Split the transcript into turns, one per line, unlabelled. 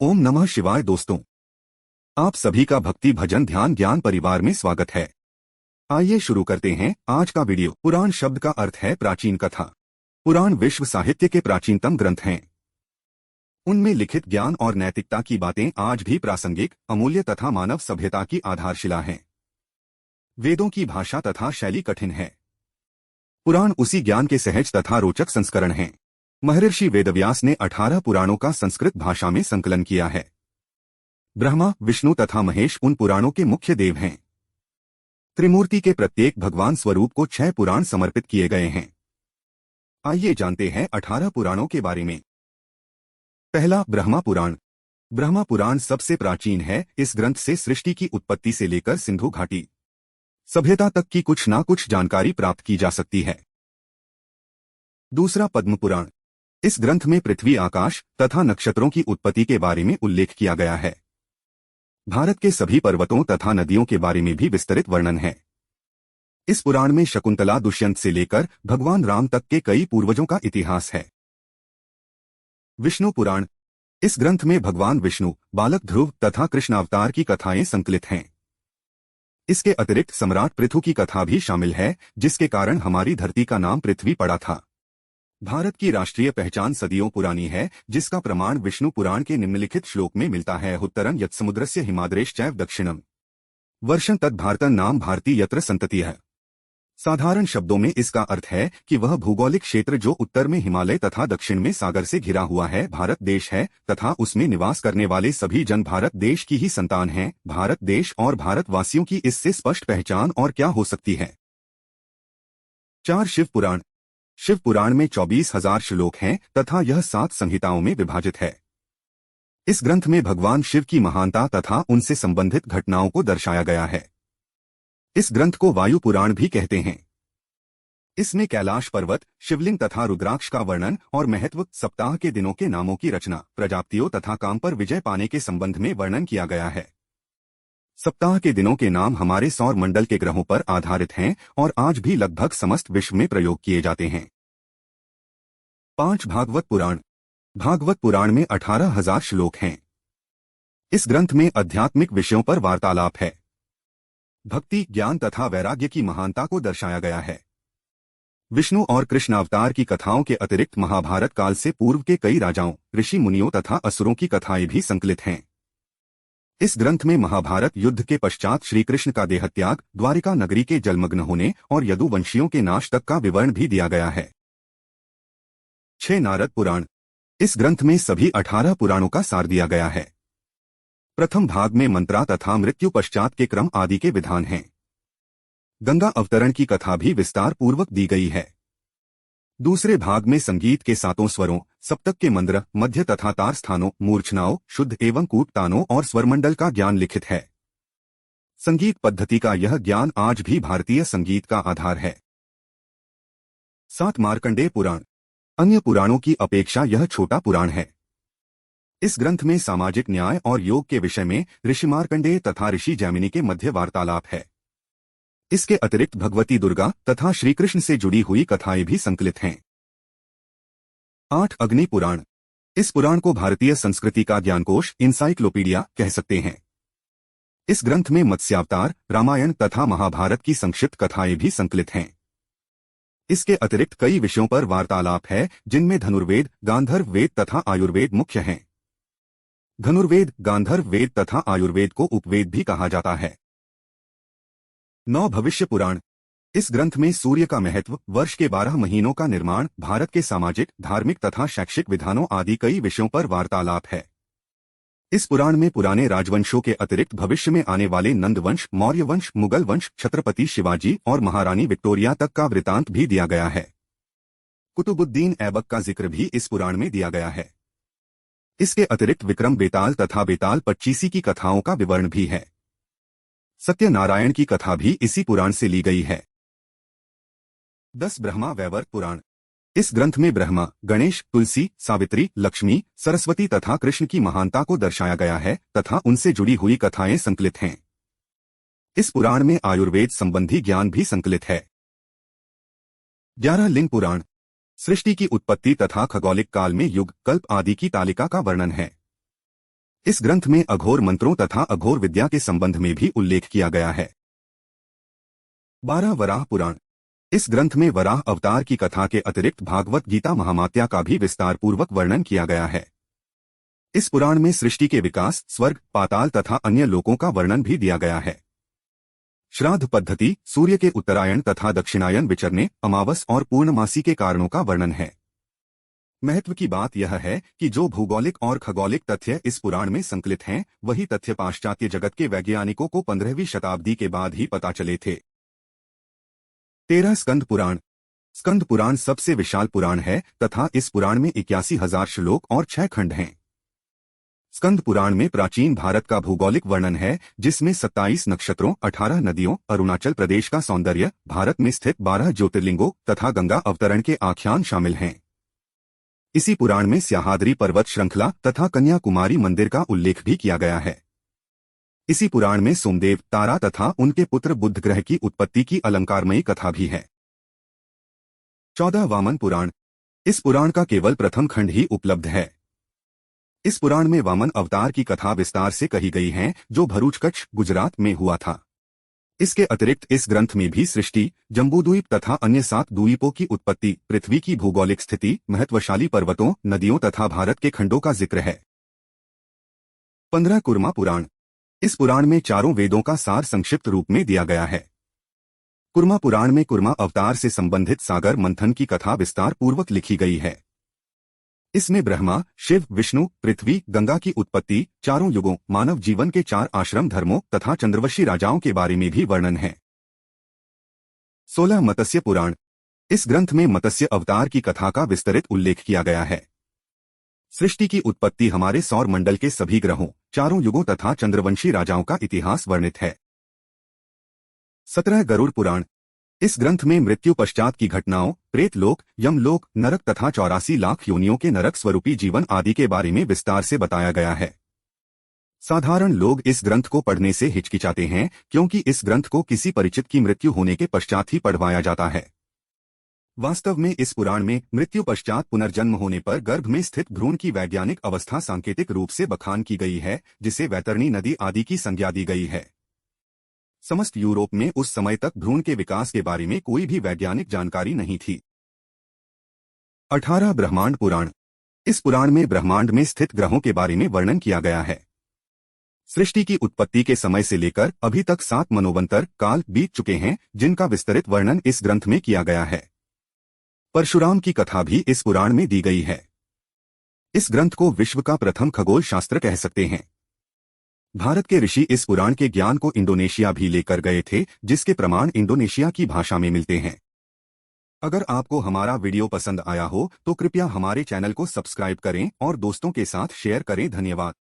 ओम नमः शिवाय दोस्तों, आप सभी का भक्ति भजन ध्यान ज्ञान परिवार में स्वागत है। आइए शुरू करते हैं आज का वीडियो। पुराण शब्द का अर्थ है प्राचीन कथा। पुराण विश्व साहित्य के प्राचीनतम ग्रंथ हैं। उनमें लिखित ज्ञान और नैतिकता की बातें आज भी प्रासंगिक, अमूल्य तथा मानव सभ्यता की आधारशिला हैं। वेदों की भाषा तथा शैली कठिन है। पुराण उसी ज्ञान के सहज तथा रोचक संस्करण हैं। महर्षि वेदव्यास ने 18 पुराणों का संस्कृत भाषा में संकलन किया है। ब्रह्मा, विष्णु तथा महेश उन पुराणों के मुख्य देव हैं। त्रिमूर्ति के प्रत्येक भगवान स्वरूप को 6 पुराण समर्पित किए गए हैं। आइए जानते हैं 18 पुराणों के बारे में। पहला, ब्रह्मा पुराण। ब्रह्मा पुराण सबसे प्राचीन है। इस ग्रंथ से सृष्टि की उत्पत्ति से लेकर सिंधु घाटी सभ्यता तक की कुछ ना कुछ जानकारी प्राप्त की जा सकती है। दूसरा, पद्म पुराण। इस ग्रंथ में पृथ्वी, आकाश तथा नक्षत्रों की उत्पत्ति के बारे में उल्लेख किया गया है। भारत के सभी पर्वतों तथा नदियों के बारे में भी विस्तृत वर्णन है। इस पुराण में शकुंतला, दुष्यंत से लेकर भगवान राम तक के कई पूर्वजों का इतिहास है। विष्णु पुराण। इस ग्रंथ में भगवान विष्णु, बालक ध्रुव तथा कृष्णावतार की कथाएं संकलित हैं। इसके अतिरिक्त सम्राट पृथु की कथा भी शामिल है, जिसके कारण हमारी धरती का नाम पृथ्वी पड़ा था। भारत की राष्ट्रीय पहचान सदियों पुरानी है, जिसका प्रमाण विष्णु पुराण के निम्नलिखित श्लोक में मिलता है। उत्तरं यत्समुद्रस्य हिमाद्रेश्चैव दक्षिणम वर्षं तद् भारतं नाम भारती यत्र संततिः। साधारण शब्दों में इसका अर्थ है कि वह भौगोलिक क्षेत्र जो उत्तर में हिमालय तथा दक्षिण में सागर से घिरा हुआ है, भारत देश है तथा उसमें निवास करने वाले सभी जन भारत देश की ही संतान हैं। भारत देश और भारतवासियों की इससे स्पष्ट पहचान और क्या हो सकती है। 4, शिव पुराण। शिव पुराण में 24,000 श्लोक हैं तथा यह 7 संहिताओं में विभाजित है। इस ग्रंथ में भगवान शिव की महानता तथा उनसे संबंधित घटनाओं को दर्शाया गया है। इस ग्रंथ को वायु पुराण भी कहते हैं। इसमें कैलाश पर्वत, शिवलिंग तथा रुद्राक्ष का वर्णन और महत्व, सप्ताह के दिनों के नामों की रचना, प्रजापतियों तथा काम पर विजय पाने के संबंध में वर्णन किया गया है। सप्ताह के दिनों के नाम हमारे सौर मंडल के ग्रहों पर आधारित हैं और आज भी लगभग समस्त विश्व में प्रयोग किए जाते हैं। 5, भागवत पुराण। भागवत पुराण में 18,000 श्लोक हैं। इस ग्रंथ में आध्यात्मिक विषयों पर वार्तालाप है। भक्ति, ज्ञान तथा वैराग्य की महानता को दर्शाया गया है। विष्णु और कृष्ण अवतार की कथाओं के अतिरिक्त महाभारत काल से पूर्व के कई राजाओं, ऋषि मुनियों तथा असुरों की कथाएं भी संकलित हैं। इस ग्रंथ में महाभारत युद्ध के पश्चात श्री कृष्ण का देहत्याग, द्वारिका नगरी के जलमग्न होने और यदुवंशियों के नाश तक का विवरण भी दिया गया है। 6, नारद पुराण। इस ग्रंथ में सभी 18 पुराणों का सार दिया गया है। प्रथम भाग में मंत्रा तथा मृत्यु पश्चात के क्रम आदि के विधान हैं। गंगा अवतरण की कथा भी विस्तार पूर्वक दी गई है। दूसरे भाग में संगीत के 7 स्वरों, सप्तक के मंद्र, मध्य तथा तार स्थानों, मूर्छनाओं, शुद्ध एवं कूट तानों और स्वरमंडल का ज्ञान लिखित है। संगीत पद्धति का यह ज्ञान आज भी भारतीय संगीत का आधार है। 7, मार्कंडेय पुराण। अन्य पुराणों की अपेक्षा यह छोटा पुराण है। इस ग्रंथ में सामाजिक न्याय और योग के विषय में ऋषि मार्कंडेय तथा ऋषि जैमिनी के मध्य वार्तालाप है। इसके अतिरिक्त भगवती दुर्गा तथा श्री कृष्ण से जुड़ी हुई कथाएं भी संकलित हैं। 8, अग्नि पुराण। इस पुराण को भारतीय संस्कृति का ज्ञानकोश, इंसाइक्लोपीडिया कह सकते हैं। इस ग्रंथ में मत्स्यावतार, रामायण तथा महाभारत की संक्षिप्त कथाएं भी संकलित हैं। इसके अतिरिक्त कई विषयों पर वार्तालाप है, जिनमें धनुर्वेद, गांधर्व वेद तथा आयुर्वेद मुख्य हैं। धनुर्वेद, गांधर्व वेद तथा आयुर्वेद को उपवेद भी कहा जाता है। 9, भविष्य पुराण। इस ग्रंथ में सूर्य का महत्व, वर्ष के 12 महीनों का निर्माण, भारत के सामाजिक, धार्मिक तथा शैक्षिक विधानों आदि कई विषयों पर वार्तालाप है। इस पुराण में पुराने राजवंशों के अतिरिक्त भविष्य में आने वाले नंद वंश, मौर्य वंश, मुगल वंश, छत्रपति शिवाजी और महारानी विक्टोरिया तक का वृतांत भी दिया गया है। कुतुबुद्दीन ऐबक का जिक्र भी इस पुराण में दिया गया है। इसके अतिरिक्त विक्रम बेताल तथा बेताल पच्चीसी की कथाओं का विवरण भी है। सत्यनारायण की कथा भी इसी पुराण से ली गई है। 10, ब्रह्मा वैवर्त पुराण। इस ग्रंथ में ब्रह्मा, गणेश, तुलसी, सावित्री, लक्ष्मी, सरस्वती तथा कृष्ण की महानता को दर्शाया गया है तथा उनसे जुड़ी हुई कथाएं संकलित हैं। इस पुराण में आयुर्वेद संबंधी ज्ञान भी संकलित है। 11, लिंग पुराण। सृष्टि की उत्पत्ति तथा खगोलिक काल में युग, कल्प आदि की तालिका का वर्णन है। इस ग्रंथ में अघोर मंत्रों तथा अघोर विद्या के संबंध में भी उल्लेख किया गया है। 12 वराह पुराण। इस ग्रंथ में वराह अवतार की कथा के अतिरिक्त भागवत गीता महामात्या का भी विस्तार पूर्वक वर्णन किया गया है। इस पुराण में सृष्टि के विकास, स्वर्ग, पाताल तथा अन्य लोकों का वर्णन भी दिया गया है। श्राद्ध पद्धति, सूर्य के उत्तरायण तथा दक्षिणायन विचरने, अमावस और पूर्णमासी के कारणों का वर्णन है। महत्व की बात यह है कि जो भूगोलिक और खगोलिक तथ्य इस पुराण में संकलित हैं, वही तथ्य पाश्चात्य जगत के वैज्ञानिकों को 15वीं शताब्दी के बाद ही पता चले थे। 13 स्कंद पुराण। स्कंद पुराण सबसे विशाल पुराण है तथा इस पुराण में 81,000 श्लोक और 6 खंड हैं। स्कंद पुराण में प्राचीन भारत का भूगोलिक वर्णन है, जिसमें 27 नक्षत्रों, 18 नदियों, अरुणाचल प्रदेश का सौंदर्य, भारत में स्थित 12 ज्योतिर्लिंगों तथा गंगा अवतरण के आख्यान शामिल हैं। इसी पुराण में स्याहाद्री पर्वत श्रृंखला तथा कन्याकुमारी मंदिर का उल्लेख भी किया गया है। इसी पुराण में सोमदेव, तारा तथा उनके पुत्र बुध ग्रह की उत्पत्ति की अलंकारमयी कथा भी है। 14 वामन पुराण। इस पुराण का केवल प्रथम खंड ही उपलब्ध है। इस पुराण में वामन अवतार की कथा विस्तार से कही गई है, जो भरूच कच्छ, गुजरात में हुआ था। इसके अतिरिक्त इस ग्रंथ में भी सृष्टि, जम्बूद्वीप तथा अन्य 7 द्वीपों की उत्पत्ति, पृथ्वी की भूगोलिक स्थिति, महत्वशाली पर्वतों, नदियों तथा भारत के खंडों का जिक्र है। 15 कुर्मा पुराण। इस पुराण में चारों वेदों का सार संक्षिप्त रूप में दिया गया है। कुर्मा पुराण में कुर्मा अवतार से संबंधित सागर मंथन की कथा विस्तार पूर्वक लिखी गई है। इसमें ब्रह्मा, शिव, विष्णु, पृथ्वी, गंगा की उत्पत्ति, चारों युगों, मानव जीवन के 4 आश्रम धर्मों तथा चंद्रवंशी राजाओं के बारे में भी वर्णन है। 16 मत्स्य पुराण। इस ग्रंथ में मत्स्य अवतार की कथा का विस्तृत उल्लेख किया गया है। सृष्टि की उत्पत्ति, हमारे सौर मंडल के सभी ग्रहों, चारों युगों तथा चंद्रवंशी राजाओं का इतिहास वर्णित है। 17 गरुड़ पुराण। इस ग्रंथ में मृत्यु पश्चात की घटनाओं, प्रेतलोक, यमलोक, नरक तथा 84 लाख योनियों के नरक स्वरूपी जीवन आदि के बारे में विस्तार से बताया गया है। साधारण लोग इस ग्रंथ को पढ़ने से हिचकिचाते हैं, क्योंकि इस ग्रंथ को किसी परिचित की मृत्यु होने के पश्चात ही पढ़वाया जाता है। वास्तव में इस पुराण में मृत्यु पश्चात पुनर्जन्म होने पर गर्भ में स्थित भ्रूण की वैज्ञानिक अवस्था सांकेतिक रूप से बखान की गई है, जिसे वैतरणी नदी आदि की संज्ञा दी गई है। समस्त यूरोप में उस समय तक भ्रूण के विकास के बारे में कोई भी वैज्ञानिक जानकारी नहीं थी। 18 ब्रह्मांड पुराण। इस पुराण में ब्रह्मांड में स्थित ग्रहों के बारे में वर्णन किया गया है। सृष्टि की उत्पत्ति के समय से लेकर अभी तक 7 मनोवंतर काल बीत चुके हैं, जिनका विस्तृत वर्णन इस ग्रंथ में किया गया है। परशुराम की कथा भी इस पुराण में दी गई है। इस ग्रंथ को विश्व का प्रथम खगोल शास्त्र कह सकते हैं। भारत के ऋषि इस पुराण के ज्ञान को इंडोनेशिया भी लेकर गए थे, जिसके प्रमाण इंडोनेशिया की भाषा में मिलते हैं। अगर आपको हमारा वीडियो पसंद आया हो तो कृपया हमारे चैनल को सब्सक्राइब करें और दोस्तों के साथ शेयर करें। धन्यवाद।